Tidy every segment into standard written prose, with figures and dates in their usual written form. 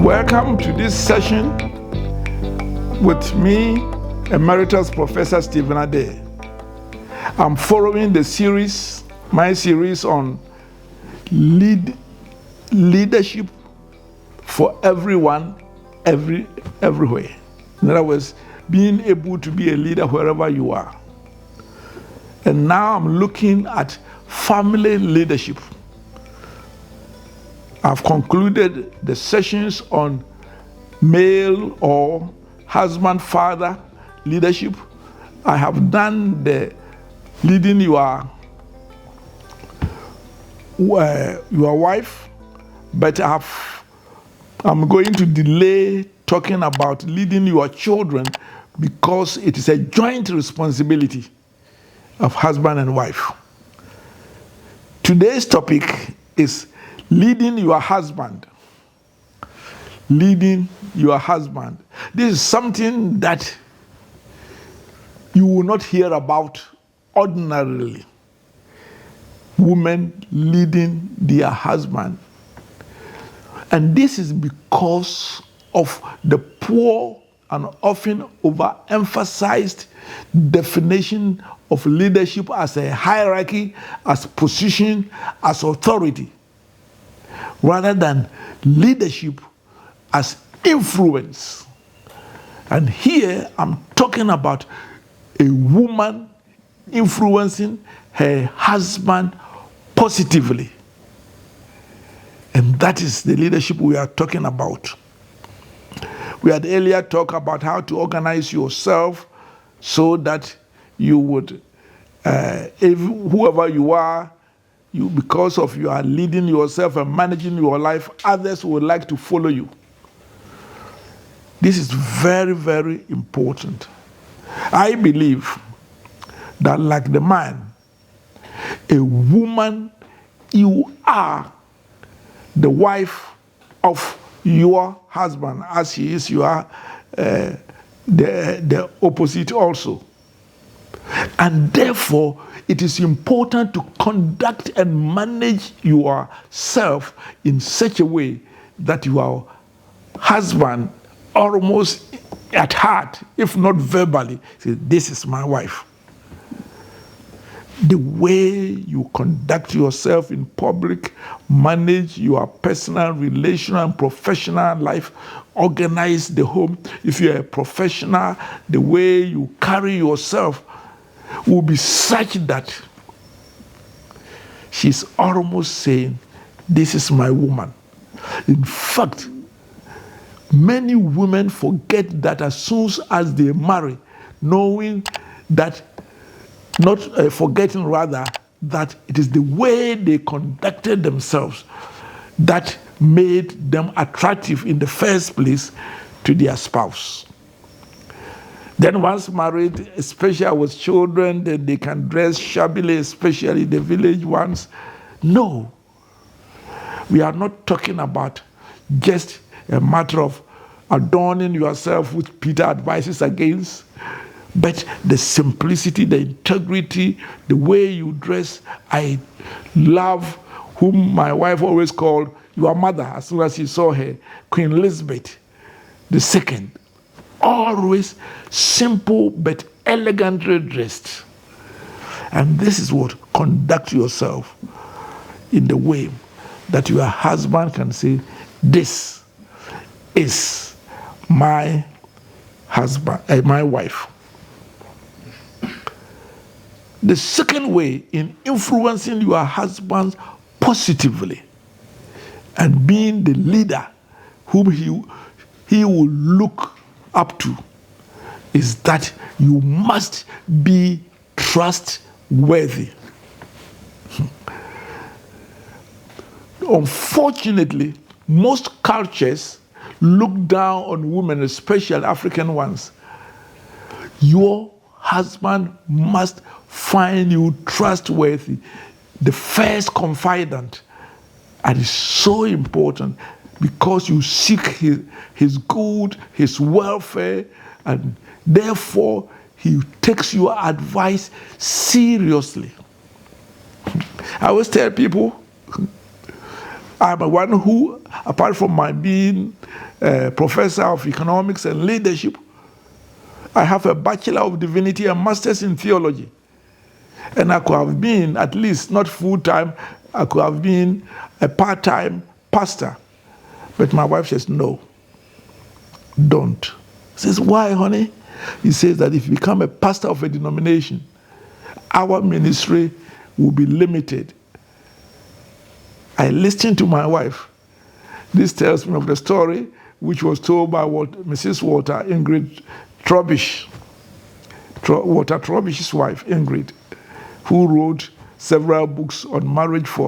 Welcome to this session with me, Emeritus Professor Stephen Adei. I'm following my series on leadership for everyone, everywhere. In other words, being able to be a leader wherever you are. And now I'm looking at family leadership. I've concluded the sessions on male or husband-father leadership. I have done the leading your wife, but I'm going to delay talking about leading your children because it is a joint responsibility of husband and wife. Today's topic is leading your husband. Leading your husband. This is something that you will not hear about ordinarily. Women leading their husband. And this is because of the poor and often overemphasized definition of leadership as a hierarchy, as position, as authority, rather than leadership as influence. And here I'm talking about a woman influencing her husband positively. And that is the leadership we are talking about. We had earlier talked about how to organize yourself so that you would, whoever you are, because of you are leading yourself and managing your life, others would like to follow you. This is very, very important. I believe that like the man, a woman, you are the wife of your husband. As he is, you are the opposite also. And therefore, it is important to conduct and manage yourself in such a way that your husband, almost at heart, if not verbally, says, "This is my wife." The way you conduct yourself in public, manage your personal, relational, and professional life, organize the home. If you're a professional, the way you carry yourself will be such that she's almost saying, "This is my woman." In fact, many women forget that as soon as they marry, knowing that, forgetting rather, that it is the way they conducted themselves that made them attractive in the first place to their spouse. Then once married, especially with children, then they can dress shabbily, especially the village ones. No, we are not talking about just a matter of adorning yourself, which Peter advises against, but the simplicity, the integrity, the way you dress. I love whom my wife always called your mother as soon as she saw her, Queen Elizabeth II. Always simple but elegantly dressed. And this is what conduct yourself in the way that your husband can say, "This is my husband, my wife." The second way in influencing your husband positively and being the leader whom he will look up to is that you must be trustworthy. Unfortunately, most cultures look down on women, especially African ones. Your husband must find you trustworthy, the first confidant. And it's so important because you seek his good, his welfare, and therefore he takes your advice seriously. I always tell people, I'm one who, apart from my being a professor of economics and leadership. I have a Bachelor of Divinity and Masters in Theology. And I could have been, at least not full-time, I could have been a part-time pastor. But my wife says, no, don't. He says, why, honey? He says that if you become a pastor of a denomination, our ministry will be limited. I listened to my wife. This tells me of the story which was told by Mrs. Walter Ingrid Trobish, Walter Trobish's wife, Ingrid, who wrote several books on marriage from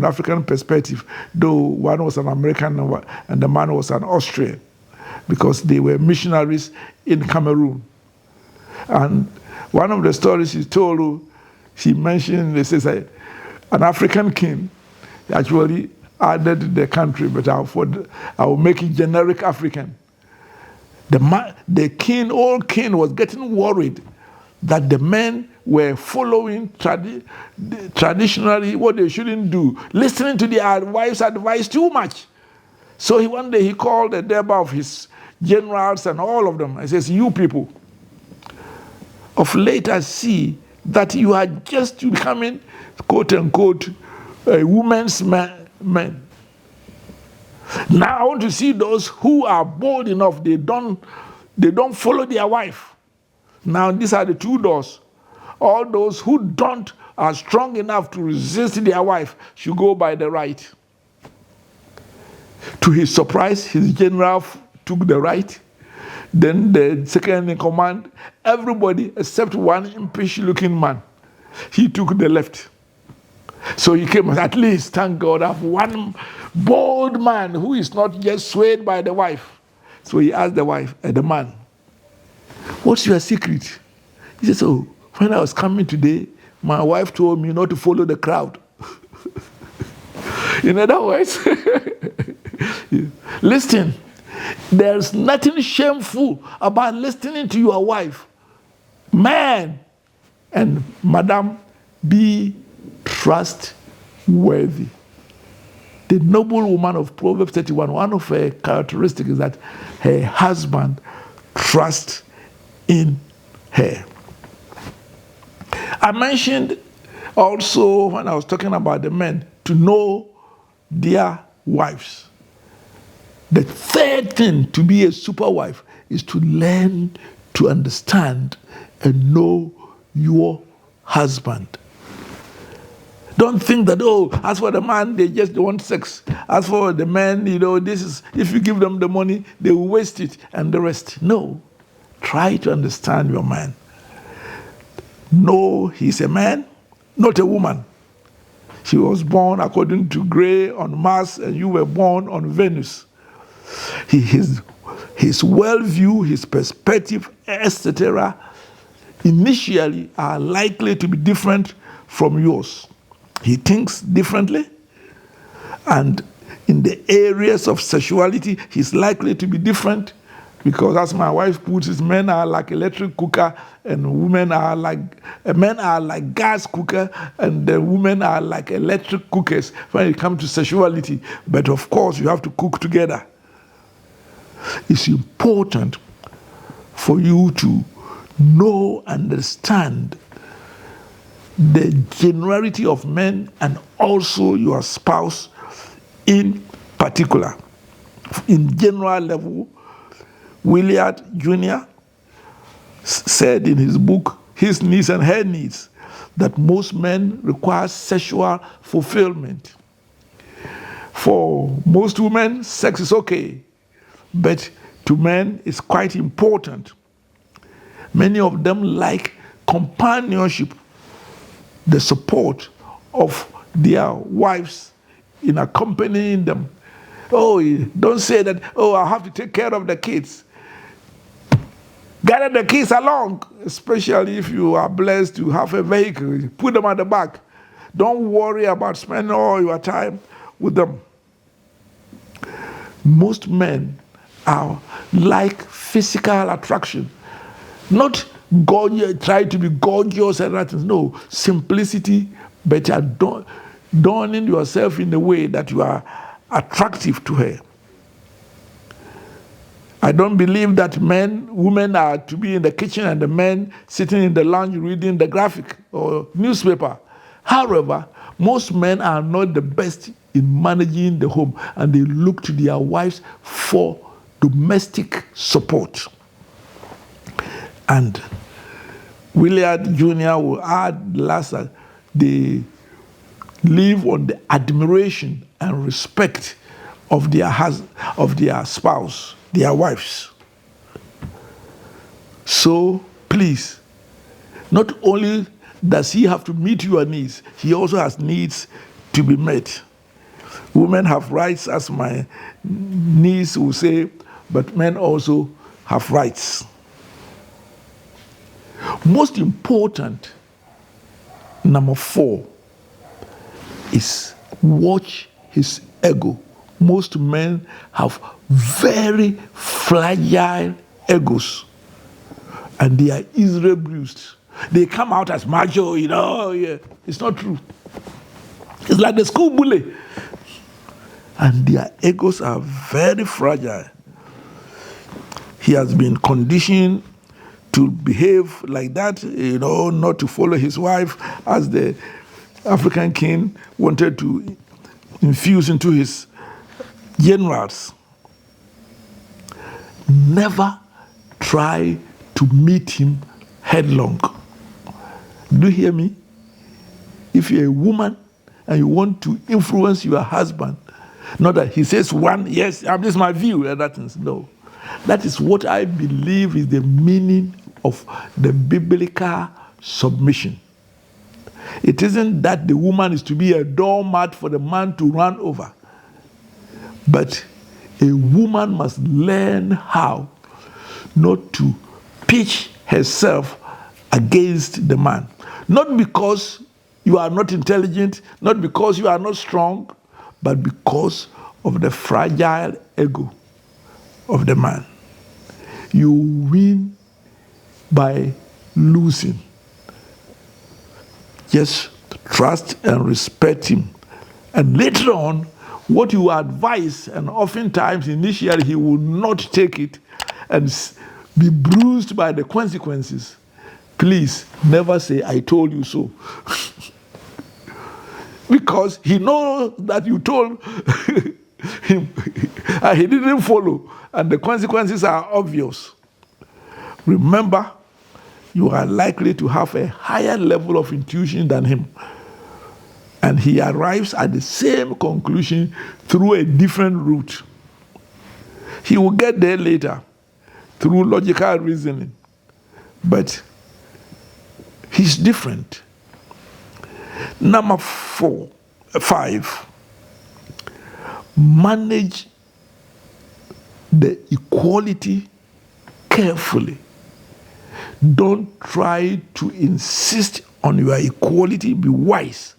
the African perspective, though one was an American and the man was an Austrian, because they were missionaries in Cameroon. And one of the stories she told, she mentioned, they says, an African king actually added the country, but I will make it generic African. The king, old king, was getting worried that the men were following traditionally what they shouldn't do, listening to their wives' advice too much. So one day he called a number of his generals and all of them. He says, you people, of late I see that you are just becoming, quote unquote, a woman's men. Now I want to see those who are bold enough, they don't follow their wife. Now these are the two doors. All those who are strong enough to resist their wife should go by the right. To his surprise, his general took the right. Then the second in command, everybody except one impish looking man, he took the left. So he came, at least, thank God, I have one bold man who is not just swayed by the wife. So he asked the man, what's your secret? He says, oh, when I was coming today, my wife told me not to follow the crowd. In other words, listen, there's nothing shameful about listening to your wife. Man and madam, be trustworthy. The noble woman of Proverbs 31, one of her characteristics is that her husband trusts in her. I mentioned also, when I was talking about the men, to know their wives. The third thing to be a super wife is to learn to understand and know your husband. Don't think that, oh, as for the man, they just want sex. As for the men, this is, if you give them the money, they will waste it and the rest. No. Try to understand your man. No, he's a man, not a woman. She was born according to Gray on Mars, and you were born on Venus. His worldview, his perspective, etc., initially are likely to be different from yours. He thinks differently, and in the areas of sexuality, he's likely to be different, because as my wife puts it, men are like electric cooker, and men are like gas cooker, and the women are like electric cookers when it comes to sexuality. But of course, you have to cook together. It's important for you to know, understand the generality of men and also your spouse in particular. In general level, Willard Jr. said in his book, His Needs and Her Needs, that most men require sexual fulfillment. For most women, sex is okay, but to men, it's quite important. Many of them like companionship, the support of their wives in accompanying them. Oh, don't say that, oh, I have to take care of the kids. Gather the kids along, especially if you are blessed to have a vehicle. Put them at the back. Don't worry about spending all your time with them. Most men are like physical attraction. Not gorgeous, try to be gorgeous and that. No, simplicity, but adorning yourself in a way that you are attractive to her. I don't believe that women are to be in the kitchen and the men sitting in the lounge reading the graphic or newspaper. However, most men are not the best in managing the home, and they look to their wives for domestic support. And Willard Jr. will add last that they live on the admiration and respect of their spouse, their wives. So please, not only does he have to meet your needs, he also has needs to be met. Women have rights, as my niece will say, but men also have rights. Most important, number 4, is watch his ego. Most men have very fragile egos, and they are easily bruised. They come out as macho, yeah. It's not true. It's like the school bully. And their egos are very fragile. He has been conditioned to behave like that, not to follow his wife, as the African king wanted to infuse into his generals. Never try to meet him headlong. Do you hear me? If you're a woman and you want to influence your husband, not that he says one, yes, this is my view, and that is no. That is what I believe is the meaning of the biblical submission. It isn't that the woman is to be a doormat for the man to run over. But a woman must learn how not to pitch herself against the man. Not because you are not intelligent, not because you are not strong, but because of the fragile ego of the man. You win by losing. Just trust and respect him. And later on, what you advise, and oftentimes initially he will not take it and be bruised by the consequences. Please never say, I told you so. Because he knows that you told him and he didn't follow, and the consequences are obvious. Remember, you are likely to have a higher level of intuition than him. And he arrives at the same conclusion through a different route. He will get there later through logical reasoning. But he's different. Number 5, manage the equality carefully. Don't try to insist on your equality. Be wise.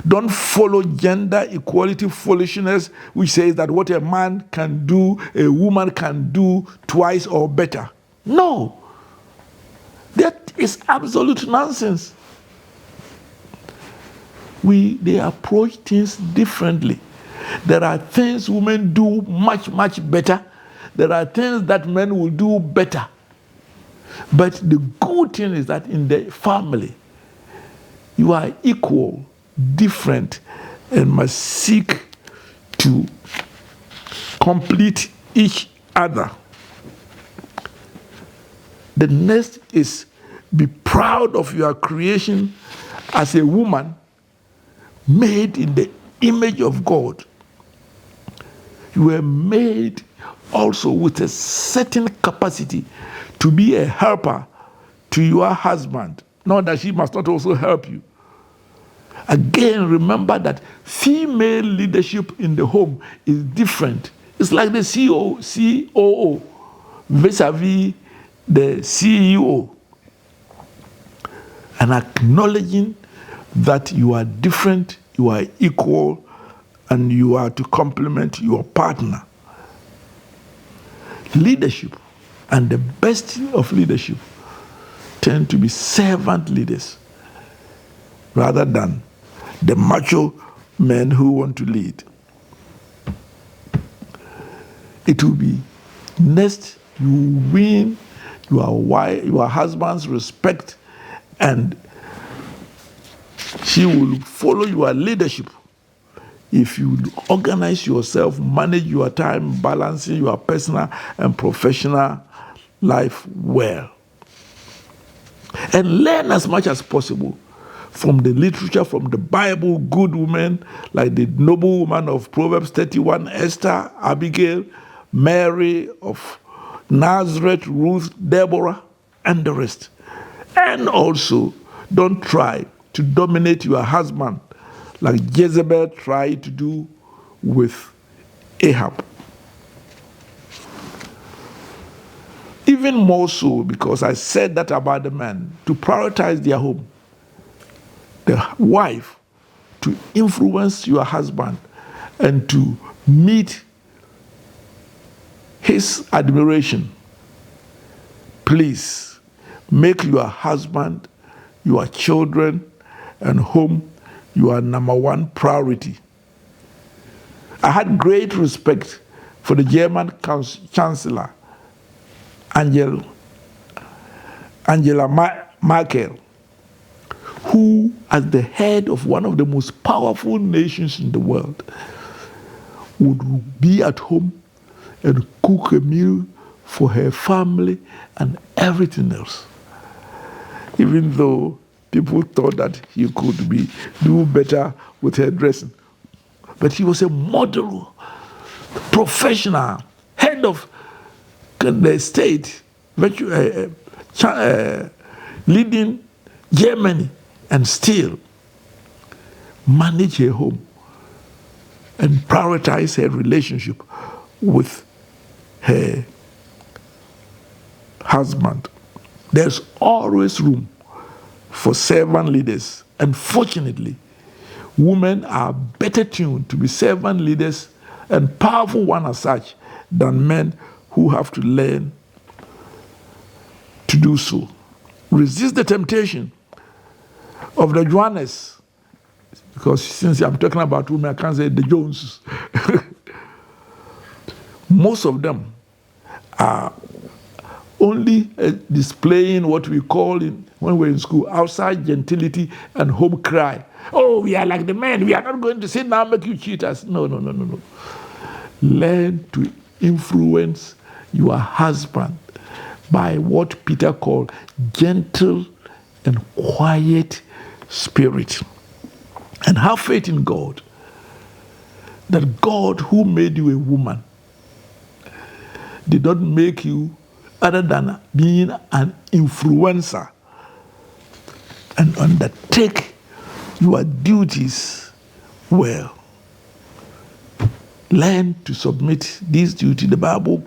Don't follow gender equality foolishness, which says that what a man can do, a woman can do twice or better. No. That is absolute nonsense. They approach things differently. There are things women do much, much better. There are things that men will do better. But the good thing is that in the family, you are equal, different, and must seek to complete each other. The next is be proud of your creation as a woman made in the image of God. You were made also with a certain capacity to be a helper to your husband. Not that she must not also help you. Again, remember that female leadership in the home is different. It's like the COO vis-a-vis the CEO. And acknowledging that you are different, you are equal, and you are to complement your partner. Leadership, and the best of leadership, tend to be servant leaders rather than the macho men who want to lead. It will be Next, you win your husband's respect, and she will follow your leadership if you organize yourself, manage your time, balancing your personal and professional life well. And learn as much as possible from the literature, from the Bible, good women like the noble woman of Proverbs 31, Esther, Abigail, Mary of Nazareth, Ruth, Deborah, and the rest. And also, don't try to dominate your husband like Jezebel tried to do with Ahab. Even more so, because I said that about the man, to prioritize their home. The wife, to influence your husband and to meet his admiration. Please make your husband, your children, and home your number one priority. I had great respect for the German Chancellor, Angela Merkel, who, as the head of one of the most powerful nations in the world, would be at home and cook a meal for her family and everything else. Even though people thought that he could do better with her dressing. But he was a model, professional, head of the state, leading Germany, and still manage her home and prioritize her relationship with her husband. There's always room for servant leaders, and fortunately, women are better tuned to be servant leaders and powerful ones as such than men who have to learn to do so. Resist the temptation of the Joannes, because since I'm talking about women, I can't say the Joneses. Most of them are only displaying what we call, when we're in school, outside gentility and home cry. Oh, we are like the men. We are not going to sit now and make you cheat us. No. Learn to influence your husband by what Peter called gentle and quiet spirit. And have faith in God, that God who made you a woman did not make you other than being an influencer, and undertake your duties well. Learn to submit these duties. The Bible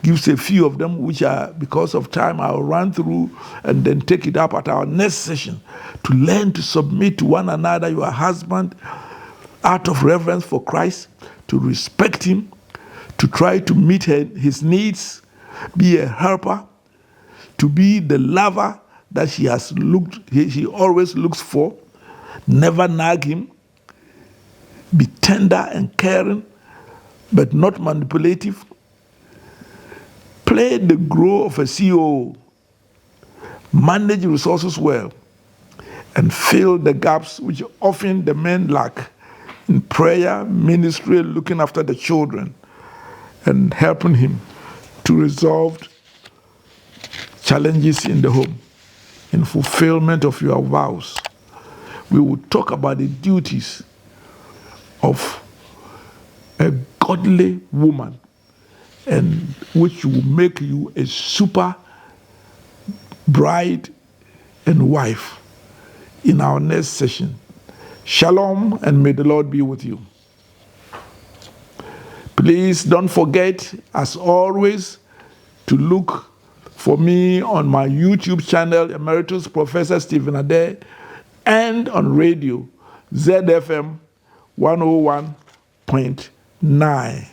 gives a few of them, which are, because of time, I'll run through and then take it up at our next session. To learn to submit to one another, your husband, out of reverence for Christ, to respect him, to try to meet his needs, be a helper, to be the lover that he always looks for, never nag him, be tender and caring, but not manipulative. Play the role of a CEO, manage resources well, and fill the gaps which often the men lack in prayer, ministry, looking after the children, and helping him to resolve challenges in the home, in fulfillment of your vows. We will talk about the duties of a godly woman, and which will make you a super bride and wife in our next session. Shalom, and may the Lord be with you. Please don't forget, as always, to look for me on my YouTube channel, Emeritus Professor Stephen Adei, and on radio, ZFM 101.9.